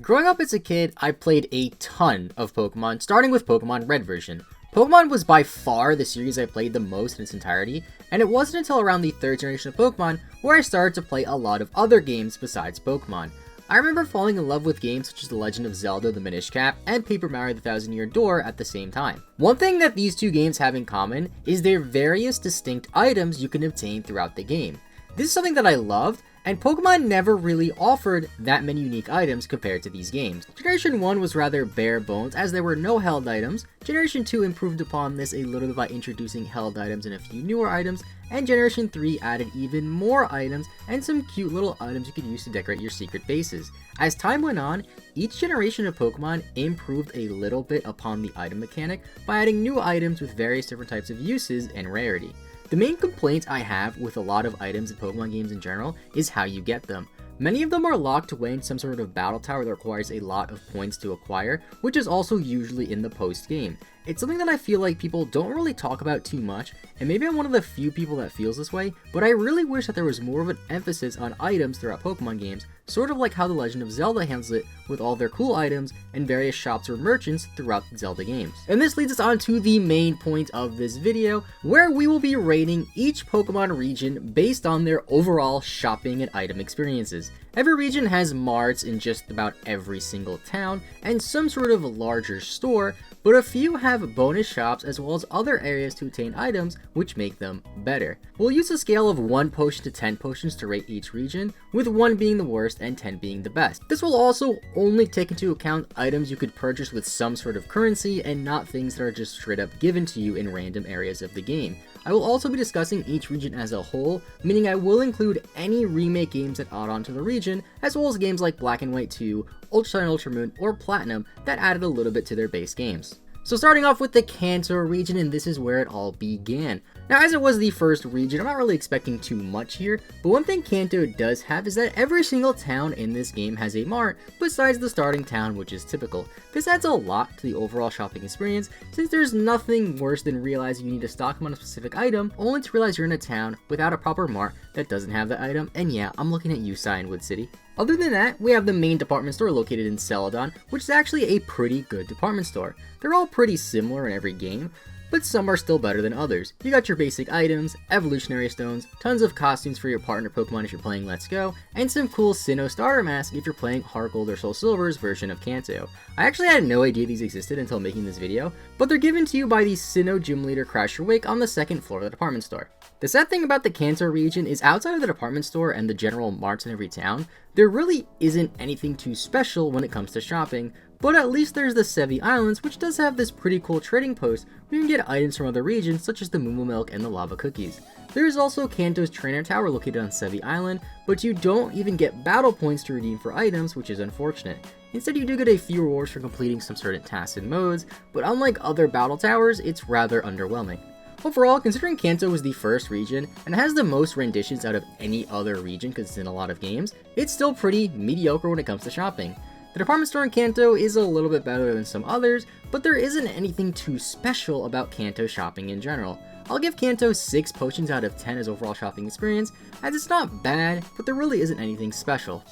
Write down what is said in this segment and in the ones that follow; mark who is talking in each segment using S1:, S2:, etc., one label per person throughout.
S1: Growing up as a kid, I played a ton of Pokemon, starting with Pokemon Red version. Pokemon was by far the series I played the most in its entirety, and it wasn't until around the 3rd generation of Pokemon where I started to play a lot of other games besides Pokemon. I remember falling in love with games such as The Legend of Zelda: The Minish Cap and Paper Mario: The Thousand Year Door at the same time. One thing that these two games have in common is their various distinct items you can obtain throughout the game. This is something that I loved, and Pokemon never really offered that many unique items compared to these games. Generation 1 was rather bare bones as there were no held items, Generation 2 improved upon this a little bit by introducing held items and a few newer items, and Generation 3 added even more items and some cute little items you could use to decorate your secret bases. As time went on, each generation of Pokemon improved a little bit upon the item mechanic by adding new items with various different types of uses and rarity. The main complaint I have with a lot of items in Pokemon games in general is how you get them. Many of them are locked away in some sort of battle tower that requires a lot of points to acquire, which is also usually in the post game. It's something that I feel like people don't really talk about too much, and maybe I'm one of the few people that feels this way, but I really wish that there was more of an emphasis on items throughout Pokemon games, sort of like how The Legend of Zelda handles it with all their cool items and various shops or merchants throughout the Zelda games. And this leads us on to the main point of this video, where we will be rating each Pokemon region based on their overall shopping and item experiences. Every region has marts in just about every single town, and some sort of larger store, but a few have bonus shops as well as other areas to obtain items which make them better. We'll use a scale of 1 potion to 10 potions to rate each region, with 1 being the worst and 10 being the best. This will also only take into account items you could purchase with some sort of currency and not things that are just straight up given to you in random areas of the game. I will also be discussing each region as a whole, meaning I will include any remake games that add on to the region, as well as games like Black and White 2, Ultra Sun and Ultra Moon, or Platinum that added a little bit to their base games. So starting off with the Kanto region, and this is where it all began. Now, as it was the first region, I'm not really expecting too much here, but one thing Kanto does have is that every single town in this game has a mart, besides the starting town, which is typical. This adds a lot to the overall shopping experience, since there's nothing worse than realizing you need to stock up on a specific item, only to realize you're in a town without a proper mart that doesn't have the item, and yeah, I'm looking at you, Cyanwood City. Other than that, we have the main department store located in Celadon, which is actually a pretty good department store. They're all pretty similar in every game, but some are still better than others. You got your basic items, evolutionary stones, tons of costumes for your partner Pokemon if you're playing Let's Go, and some cool Sinnoh starter masks if you're playing Heart Gold or Soul Silver's version of Kanto. I actually had no idea these existed until making this video, but they're given to you by the Sinnoh Gym Leader Crasher Wake on the 2nd floor of the department store. The sad thing about the Kanto region is outside of the department store and the general marts in every town, there really isn't anything too special when it comes to shopping, but at least there's the Sevi Islands, which does have this pretty cool trading post where you can get items from other regions such as the Moo Milk and the Lava Cookies. There is also Kanto's Trainer Tower located on Sevi Island, but you don't even get battle points to redeem for items, which is unfortunate. Instead, you do get a few rewards for completing some certain tasks and modes, but unlike other battle towers, it's rather underwhelming. Overall, considering Kanto was the first region and has the most renditions out of any other region because it's in a lot of games, it's still pretty mediocre when it comes to shopping. The department store in Kanto is a little bit better than some others, but there isn't anything too special about Kanto shopping in general. I'll give Kanto 6 potions out of 10 as overall shopping experience, as it's not bad, but there really isn't anything special.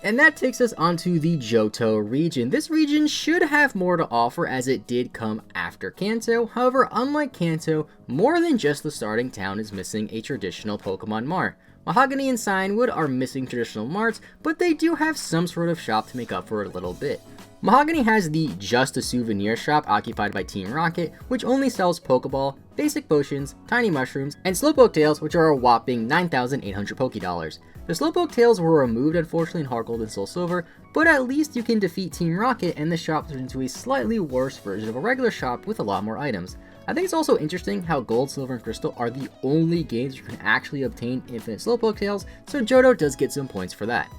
S1: And that takes us onto the Johto region. This region should have more to offer as it did come after Kanto. However, unlike Kanto, more than just the starting town is missing a traditional Pokemon mart. Mahogany and Cyanwood are missing traditional marts, but they do have some sort of shop to make up for it a little bit. Mahogany has the Just a Souvenir shop occupied by Team Rocket, which only sells Pokeball, basic potions, tiny mushrooms, and Slowpoke tails, which are a whopping 9,800 Pokédollars. The Slowpoke tails were removed unfortunately in Heart Gold and Soul Silver, but at least you can defeat Team Rocket and the shop turns into a slightly worse version of a regular shop with a lot more items. I think it's also interesting how Gold, Silver, and Crystal are the only games you can actually obtain infinite Slowpoke tails, so Johto does get some points for that.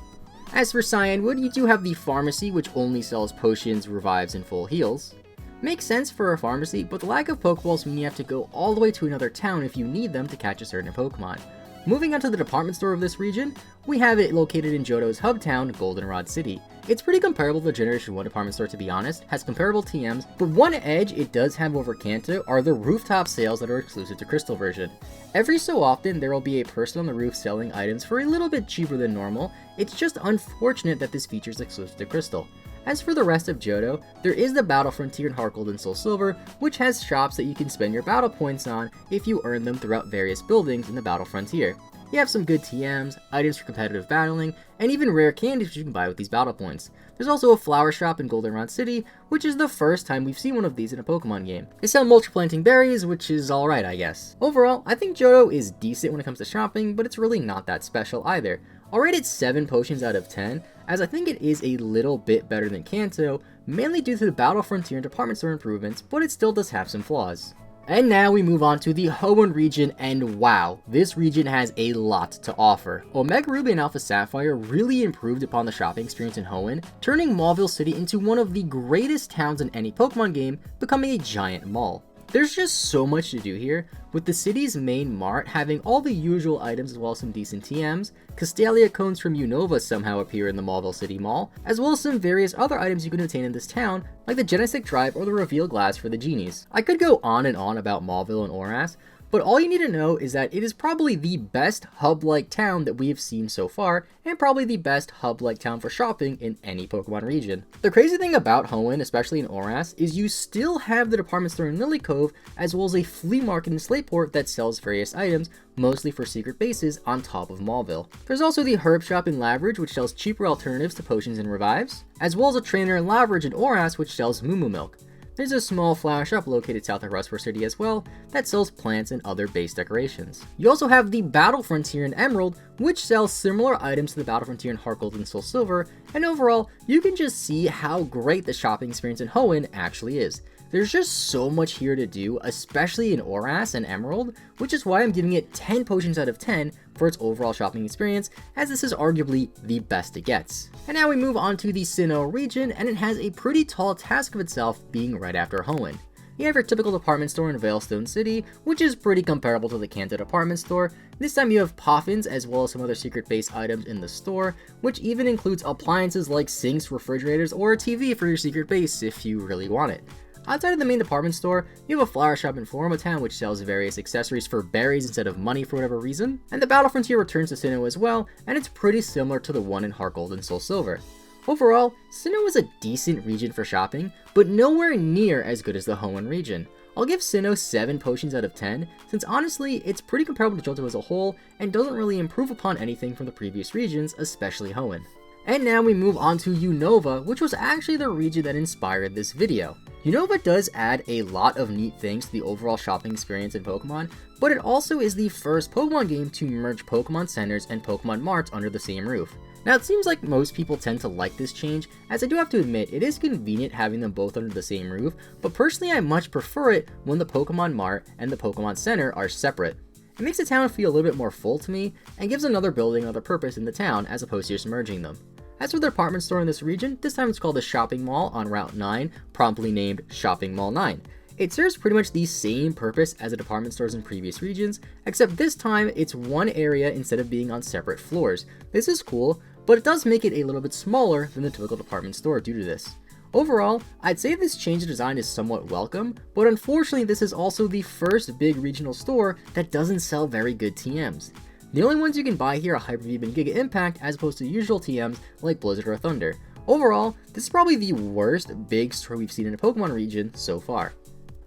S1: As for Cyanwood, you do have the pharmacy, which only sells potions, revives, and full heals. Makes sense for a pharmacy, but the lack of Pokeballs mean you have to go all the way to another town if you need them to catch a certain Pokemon. Moving on to the department store of this region, we have it located in Johto's hub town, Goldenrod City. It's pretty comparable to the Generation 1 department store to be honest, has comparable TMs, but one edge it does have over Kanto are the rooftop sales that are exclusive to Crystal version. Every so often there will be a person on the roof selling items for a little bit cheaper than normal, it's just unfortunate that this feature is exclusive to Crystal. As for the rest of Johto, there is the Battle Frontier in Heart Gold and Soul Silver, which has shops that you can spend your battle points on if you earn them throughout various buildings in the Battle Frontier. You have some good TMs, items for competitive battling, and even rare candies which you can buy with these battle points. There's also a flower shop in Goldenrod City, which is the first time we've seen one of these in a Pokemon game. They sell multi-planting berries, which is alright I guess. Overall, I think Johto is decent when it comes to shopping, but it's really not that special either. I'll rate it 7 potions out of 10, as I think it is a little bit better than Kanto, mainly due to the Battle Frontier and department store improvements, but it still does have some flaws. And now we move on to the Hoenn region, and wow, this region has a lot to offer. Omega Ruby and Alpha Sapphire really improved upon the shopping experience in Hoenn, turning Mauville City into one of the greatest towns in any Pokemon game, becoming a giant mall. There's just so much to do here, with the city's main mart having all the usual items as well as some decent TMs. Castelia cones from Unova somehow appear in the Mauville City Mall, as well as some various other items you can obtain in this town, like the Genestic Drive or the Reveal Glass for the genies. I could go on and on about Mauville and Oras, but all you need to know is that it is probably the best hub-like town that we have seen so far, and probably the best hub-like town for shopping in any Pokemon region. The crazy thing about Hoenn, especially in Oras, is you still have the department store in Lily Cove, as well as a flea market in Slateport that sells various items, mostly for secret bases on top of Mauville. There's also the herb shop in Lavridge, which sells cheaper alternatives to potions and revives, as well as a trainer in Lavridge in Oras, which sells Moo Moo Milk. There's a small flower shop located south of Rustford City as well that sells plants and other base decorations. You also have the Battle Frontier in Emerald, which sells similar items to the Battle Frontier in Heart Gold and Soul Silver, and overall, you can just see how great the shopping experience in Hoenn actually is. There's just so much here to do, especially in Oras and Emerald, which is why I'm giving it 10 potions out of 10 for its overall shopping experience, as this is arguably the best it gets. And now we move on to the Sinnoh region, and it has a pretty tall task of itself being right after Hoenn. You have your typical department store in Veilstone City, which is pretty comparable to the Kanto department store. This time you have Poffins as well as some other secret base items in the store, which even includes appliances like sinks, refrigerators, or a TV for your secret base if you really want it. Outside of the main department store, you have a flower shop in Florima Town which sells various accessories for berries instead of money for whatever reason, and the Battle Frontier returns to Sinnoh as well, and it's pretty similar to the one in Heart Gold and Soul Silver. Overall, Sinnoh is a decent region for shopping, but nowhere near as good as the Hoenn region. I'll give Sinnoh 7 potions out of 10, since honestly, it's pretty comparable to Johto as a whole, and doesn't really improve upon anything from the previous regions, especially Hoenn. And now we move on to Unova, which was actually the region that inspired this video. Unova does add a lot of neat things to the overall shopping experience in Pokemon, but it also is the first Pokemon game to merge Pokemon Centers and Pokemon Marts under the same roof. Now it seems like most people tend to like this change, as I do have to admit it is convenient having them both under the same roof, but personally I much prefer it when the Pokemon Mart and the Pokemon Center are separate. It makes the town feel a little bit more full to me, and gives another building another purpose in the town as opposed to just merging them. As for the department store in this region, this time it's called the Shopping Mall on Route 9, promptly named Shopping Mall 9. It serves pretty much the same purpose as the department stores in previous regions, except this time it's one area instead of being on separate floors. This is cool, but it does make it a little bit smaller than the typical department store due to this. Overall, I'd say this change in design is somewhat welcome, but unfortunately this is also the first big regional store that doesn't sell very good TMs. The only ones you can buy here are Hyper-V and Giga Impact as opposed to usual TMs like Blizzard or Thunder. Overall, this is probably the worst big store we've seen in a Pokemon region so far.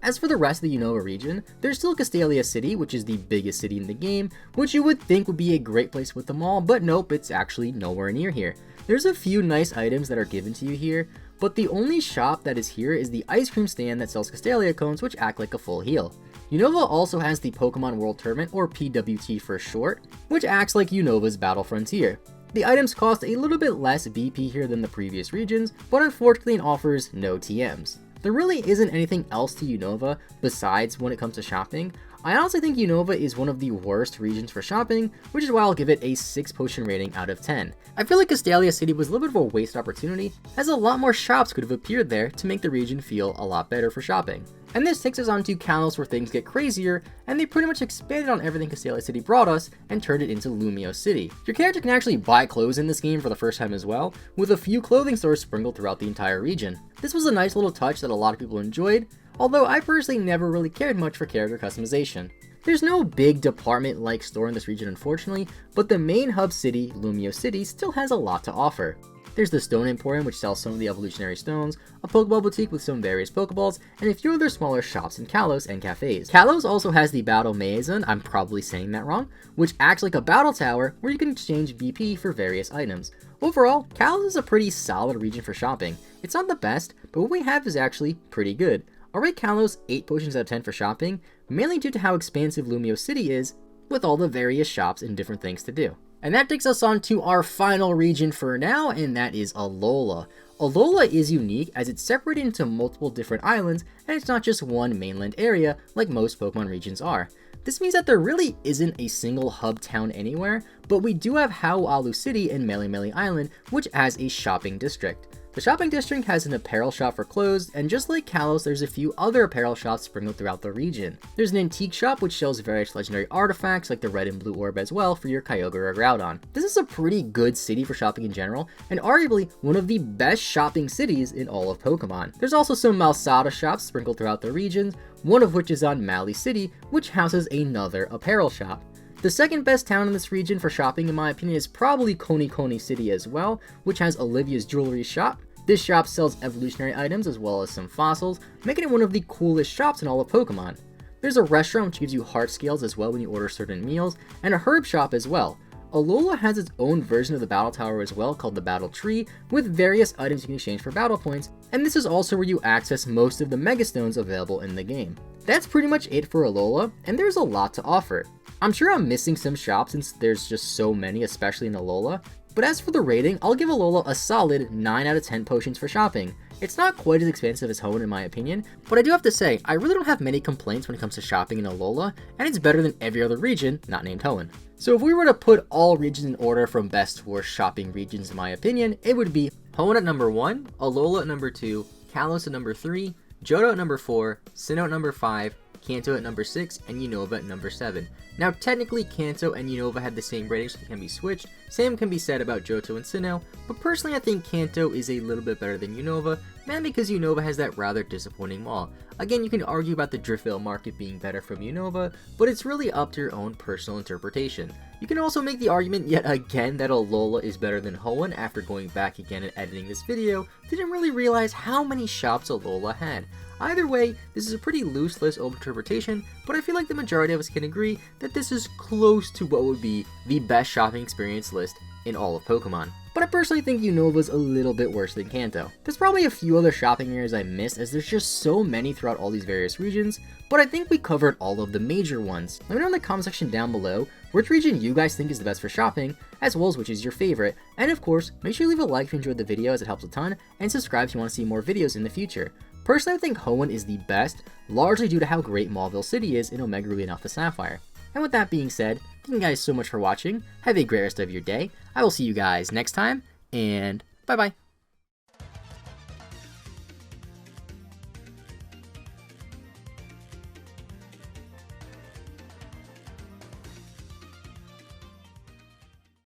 S1: As for the rest of the Unova region, there's still Castelia City, which is the biggest city in the game, which you would think would be a great place with them all, but nope, it's actually nowhere near here. There's a few nice items that are given to you here, but the only shop that is here is the ice cream stand that sells Castelia cones which act like a full heal. Unova also has the Pokemon World Tournament, or PWT for short, which acts like Unova's Battle Frontier. The items cost a little bit less BP here than the previous regions, but unfortunately it offers no TMs. There really isn't anything else to Unova besides when it comes to shopping. I honestly think Unova is one of the worst regions for shopping, which is why I'll give it a 6 potion rating out of 10. I feel like Castelia City was a little bit of a waste opportunity, as a lot more shops could have appeared there to make the region feel a lot better for shopping. And this takes us on to Kalos, where things get crazier, and they pretty much expanded on everything Castelia City brought us and turned it into Lumio City. Your character can actually buy clothes in this game for the first time as well, with a few clothing stores sprinkled throughout the entire region. This was a nice little touch that a lot of people enjoyed, although I personally never really cared much for character customization. There's no big department-like store in this region unfortunately, but the main hub city, Lumio City, still has a lot to offer. There's the Stone Emporium, which sells some of the evolutionary stones, a Pokeball boutique with some various Pokeballs, and a few other smaller shops in Kalos and cafes. Kalos also has the Battle Maison, I'm probably saying that wrong, which acts like a battle tower where you can exchange BP for various items. Overall, Kalos is a pretty solid region for shopping. It's not the best, but what we have is actually pretty good. I'll rate Kalos 8 potions out of 10 for shopping, mainly due to how expansive Lumio City is, with all the various shops and different things to do. And that takes us on to our final region for now, and that is Alola. Alola is unique as it's separated into multiple different islands, and it's not just one mainland area like most Pokemon regions are. This means that there really isn't a single hub town anywhere, but we do have Hau'alu City and Melemele Island, which has a shopping district. The shopping district has an apparel shop for clothes, and just like Kalos, there's a few other apparel shops sprinkled throughout the region. There's an antique shop which sells various legendary artifacts like the red and blue orb as well for your Kyogre or Groudon. This is a pretty good city for shopping in general, and arguably one of the best shopping cities in all of Pokemon. There's also some Malsada shops sprinkled throughout the regions, one of which is on Mali City, which houses another apparel shop. The second best town in this region for shopping in my opinion is probably Konikoni City as well, which has Olivia's jewelry shop. This shop sells evolutionary items as well as some fossils, making it one of the coolest shops in all of Pokemon. There's a restaurant which gives you heart scales as well when you order certain meals, and a herb shop as well. Alola has its own version of the battle tower as well called the Battle Tree, with various items you can exchange for battle points, and this is also where you access most of the Megastones available in the game. That's pretty much it for Alola, and there's a lot to offer. I'm sure I'm missing some shops since there's just so many, especially in Alola. But as for the rating, I'll give Alola a solid 9 out of 10 potions for shopping. It's not quite as expensive as Hoenn in my opinion, but I do have to say, I really don't have many complaints when it comes to shopping in Alola, and it's better than every other region not named Hoenn. So if we were to put all regions in order from best to worst shopping regions in my opinion, it would be Hoenn at number 1, Alola at number 2, Kalos at number 3, Johto at number 4, Sinnoh at number 5, Kanto at number 6, and Unova at number 7. Now technically Kanto and Unova had the same rating so they can be switched, same can be said about Johto and Sinnoh, but personally I think Kanto is a little bit better than Unova, mainly because Unova has that rather disappointing wall. Again, you can argue about the Driftvale market being better from Unova, but it's really up to your own personal interpretation. You can also make the argument yet again that Alola is better than Hoenn after going back again and editing this video, didn't really realize how many shops Alola had. Either way, this is a pretty loose list of interpretation, but I feel like the majority of us can agree that this is close to what would be the best shopping experience list in all of Pokemon. But I personally think Unova's a little bit worse than Kanto. There's probably a few other shopping areas I missed as there's just so many throughout all these various regions, but I think we covered all of the major ones. Let me know in the comment section down below which region you guys think is the best for shopping, as well as which is your favorite, and of course, make sure you leave a like if you enjoyed the video as it helps a ton, and subscribe if you want to see more videos in the future. Personally, I think Hoenn is the best, largely due to how great Mauville City is in Omega Ruby and Alpha Sapphire. And with that being said, thank you guys so much for watching, have a great rest of your day, I will see you guys next time, and bye bye!